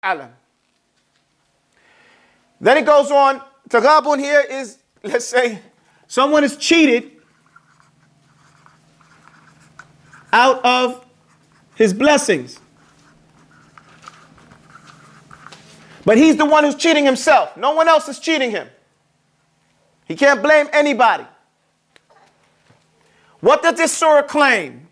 Alam. Then it goes on. Taghaabun here is, let's say, someone is cheated out of his blessings. But he's the one who's cheating himself. No one else is cheating him. He can't blame anybody. What does this surah claim?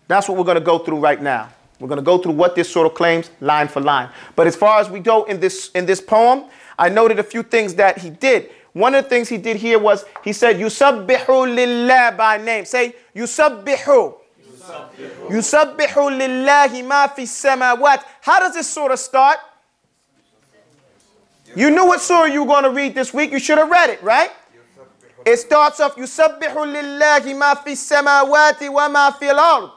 That's what we're going to go through right now. We're going to go through what this surah claims line for line. But as far as we go in this poem, I noted a few things that he did. One of the things he did here was he said, Yusabbihu lillah by name. Say, Yusabbihu. Yusabbihu lillahi ma fi samawat. How does this surah start? You knew what surah you were going to read this week. You should have read it, right? It starts off, Yusabbihu lillahi ma fi samawati wa ma fi al-ard.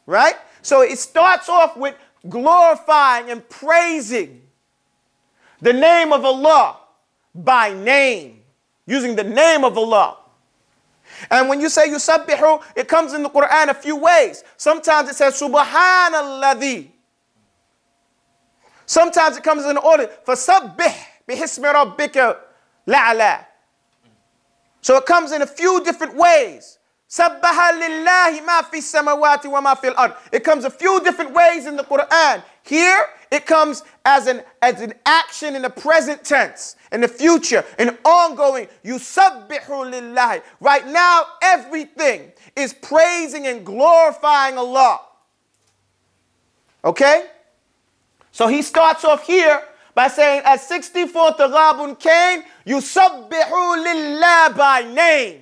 Right? So it starts off with glorifying and praising the name of Allah by name, using the name of Allah. And when you say Yusabbihu, it comes in the Quran a few ways. Sometimes it says Subhanalladhi. Sometimes it comes in order. Fasabbih bihismi rabbika la'ala. So it comes in a few different ways. Sabbaha lillahi ma fi samawati wa ma fil ard. It comes a few different ways in the Quran. Here it comes as an action in the present tense, in the future, an ongoing. Yusabbihu lillahi. Right now, everything is praising and glorifying Allah. Okay? So he starts off here by saying, as 64 Taghaabun came, Yusabbihu lillah by name.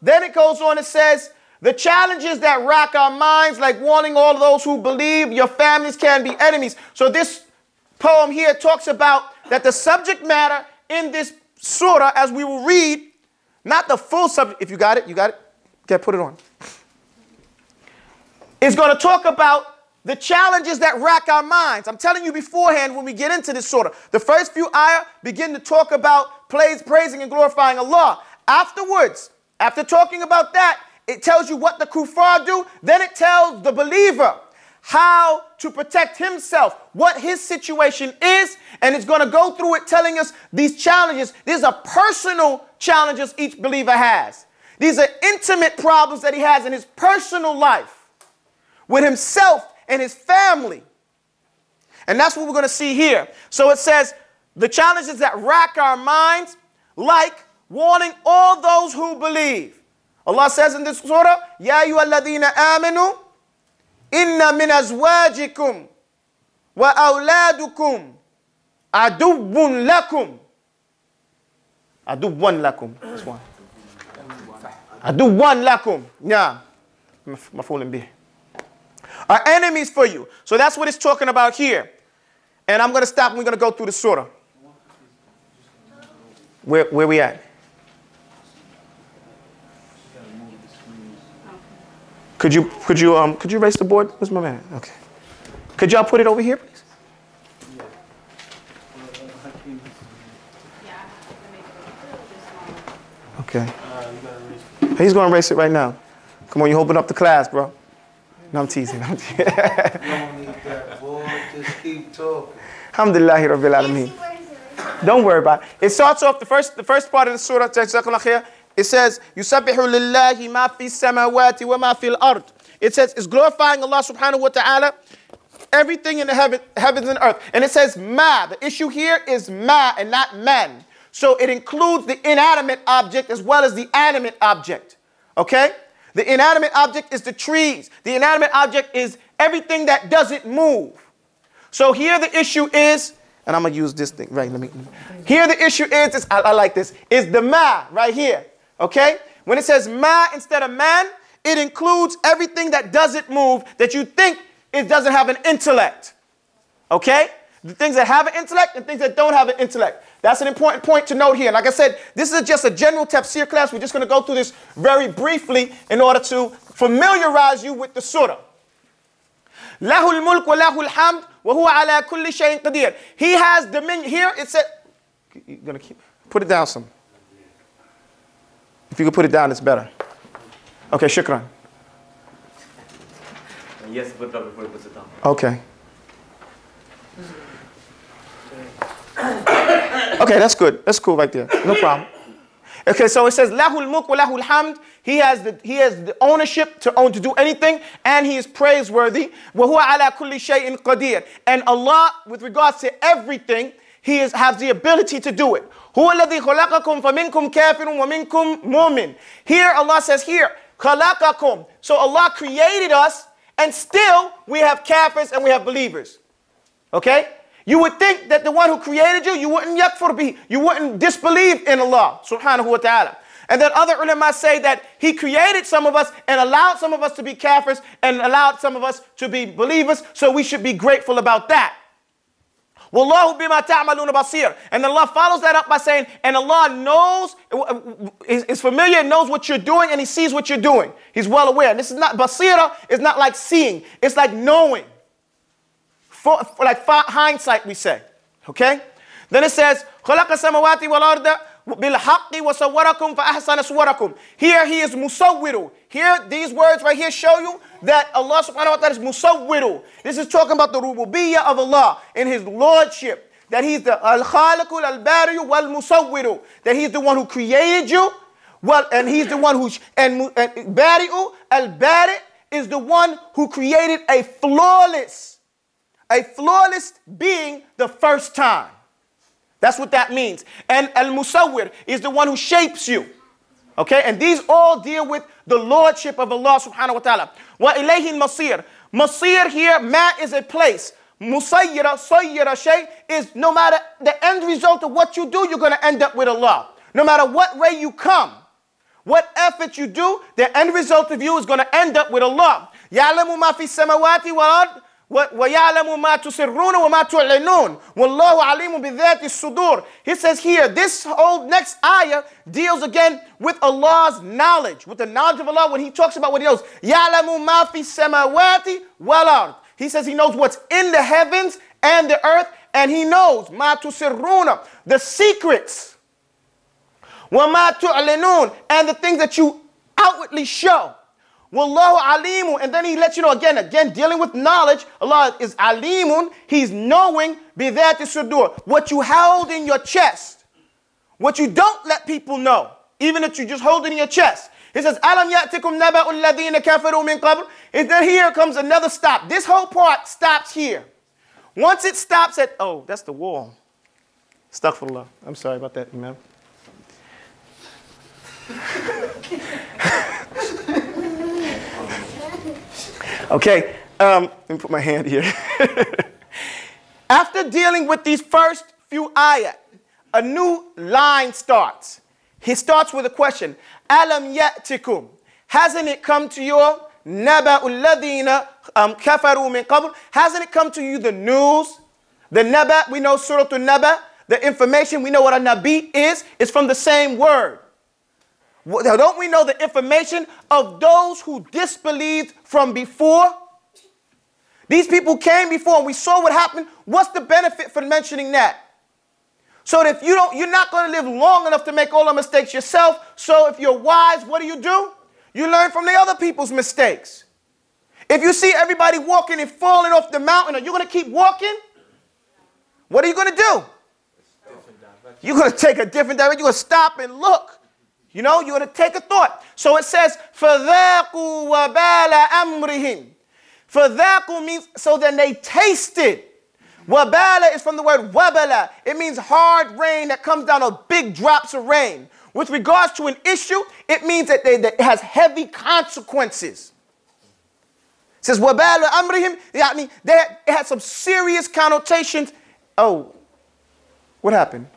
Then it goes on and says, the challenges that rack our minds, like warning all those who believe your families can be enemies. So this poem here talks about that the subject matter in this surah, as we will read, not the full subject, if you got it, okay, put it on. It's going to talk about the challenges that rack our minds. I'm telling you beforehand when we get into this surah. The first few ayah begin to talk about praising and glorifying Allah. Afterwards, after talking about that, it tells you what the kuffar do. Then it tells the believer how to protect himself, what his situation is. And it's going to go through it telling us these challenges. These are personal challenges each believer has. These are intimate problems that he has in his personal life with himself and his family. And that's what we're going to see here. So it says the challenges that rack our minds, like warning all those who believe. Allah says in this surah, Ya ayyuhalladhina amanu, inna min azwajikum wa awladukum aduwwun lakum. Aduwwan lakum. That's one. Aduwwan lakum. Yeah. Maf'ulun bih. Are enemies for you. So that's what it's talking about here. And I'm going to stop and we're going to go through the surah. Where we at? Could you erase the board? Where's my man? Okay. Could y'all put it over here, please? Okay. He's going to erase it right now. Come on, you open up the class, bro. No, I'm teasing. I'm teasing. You don't need that, boy. Just keep talking. Alhamdulillahi Rabbil Alameen. Don't worry about it. It starts off, the first part of the surah, it says, Yusabbihu lillahi ma fi samawati wa ma fil ard. It says, it's glorifying Allah subhanahu wa ta'ala, everything in the heavens and earth. And it says ma. The issue here is ma and not man. So it includes the inanimate object as well as the animate object. Okay? The inanimate object is the trees. The inanimate object is everything that doesn't move. So here the issue is, and I'm going to use this thing. Right, here the issue is I like this, is the ma right here. Okay? When it says ma instead of man, it includes everything that doesn't move, that you think it doesn't have an intellect. Okay? The things that have an intellect and things that don't have an intellect. That's an important point to note here. Like I said, this is just a general tafsir class. We're just going to go through this very briefly in order to familiarize you with the surah. Lahul mulk wa lahul hamd wa huwa ala kulli shay'in qadir. He has dominion. Here it said, you're going to put it down some. If you could put it down, it's better. Okay, shukran. Yes, put it up before he puts it down. Okay. Okay, that's good. That's cool right there. No problem. Okay, so it says, Lahul mulk wa lahul hamd. He has the ownership to do anything, and he is praiseworthy. Wa huwa ala kulli shay'in qadir. And Allah, with regards to everything, he has the ability to do it. Huwa alladhi khalaqakum faminkum kafirun wa minkum mu'min. Here Allah says here, khalaqakum. So Allah created us, and still we have kafirs and we have believers. Okay? You would think that the one who created you, you wouldn't yakfur bihi, you wouldn't disbelieve in Allah subhanahu wa ta'ala. And then other ulama say that he created some of us and allowed some of us to be kafirs and allowed some of us to be believers, so we should be grateful about that. Wallahu bima ta'maluna basir. And Allah follows that up by saying, and Allah knows, is familiar and knows what you're doing, and he sees what you're doing. He's well aware. And this is not, basira is not like seeing, it's like knowing. For like hindsight, we say. Okay? Then it says, خَلَقَ السَّمَوَاتِ وَالْأَرْضَ بِالْحَقِّ وَصَوَّرَكُمْ فَأَحْسَنَ صُوَرَكُمْ. Here he is musawwiru. Here, these words right here show you that Allah subhanahu wa ta'ala is musawwiru. This is talking about the rububiyyah of Allah in his lordship. That he's the al-khaliqul al-bari'u wal-musawwiru. That he's the one who created you. Well, and he's the one who, and bari'u al-bari' is the one who created a flawless being the first time. That's what that means. And al-musawwir is the one who shapes you. Okay? And these all deal with the lordship of Allah subhanahu wa ta'ala. Wa ilayhi al-masir. Masir here, ma is a place. Musayyira, sayyira shay is no matter the end result of what you do, you're going to end up with Allah. No matter what way you come, what effort you do, the end result of you is going to end up with Allah. Ya'lamu ma fi samawati wal ard. وَيَعْلَمُ مَا تُسِرُّونَ وَمَا تُعْلِنُونَ وَاللَّهُ عَلِيمٌ بِذَاتِ الصُّدُورِ. He says here, this whole next ayah deals again with Allah's knowledge, with the knowledge of Allah when he talks about what he knows. يَعْلَمُ مَا فِي السَّمَاوَاتِ وَالْأَرْضِ. He says he knows what's in the heavens and the earth, and he knows مَا تُسِرُّونَ, the secrets. وَمَا تُعْلِنُونَ, and the things that you outwardly show. Wallahu alimun, and then he lets you know again dealing with knowledge. Allah is alimun, he's knowing bidhati sudur, what you held in your chest, what you don't let people know, even if you just hold it in your chest. He says, alam ya'tikum naba'ul ladhina kafaru min qabl. And then here comes another stop. This whole part stops here. Once it stops at, oh, that's the wall. Astaghfirullah. I'm sorry about that, Imam. Okay, let me put my hand here. After dealing with these first few ayat, a new line starts. He starts with a question. Alam ya'tikum. Hasn't it come to you? Naba'ul ladhina kafaru min qabl. Hasn't it come to you the news? The naba, we know Surah An-Naba. The information, we know what a nabi is. It's from the same word. Don't we know the information of those who disbelieved from before? These people came before and we saw what happened. What's the benefit for mentioning that? So that if you're not going to live long enough to make all the mistakes yourself. So if you're wise, what do? You learn from the other people's mistakes. If you see everybody walking and falling off the mountain, are you going to keep walking? What are you going to do? You're going to take a different direction. You're going to stop and look. You know, you're going to take a thought. So it says, فَذَاقُوا وَبَالَ أَمْرِهِمْ. فَذَاقُوا means, so then they tasted. Wabala is from the word wabala. It means hard rain that comes down on big drops of rain. With regards to an issue, it means that it has heavy consequences. It says, وَبَالَ أَمْرِهِمْ. It had some serious connotations. Oh, what happened?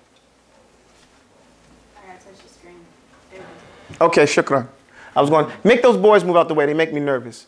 Okay, shukran. I was going, make those boys move out the way. They make me nervous.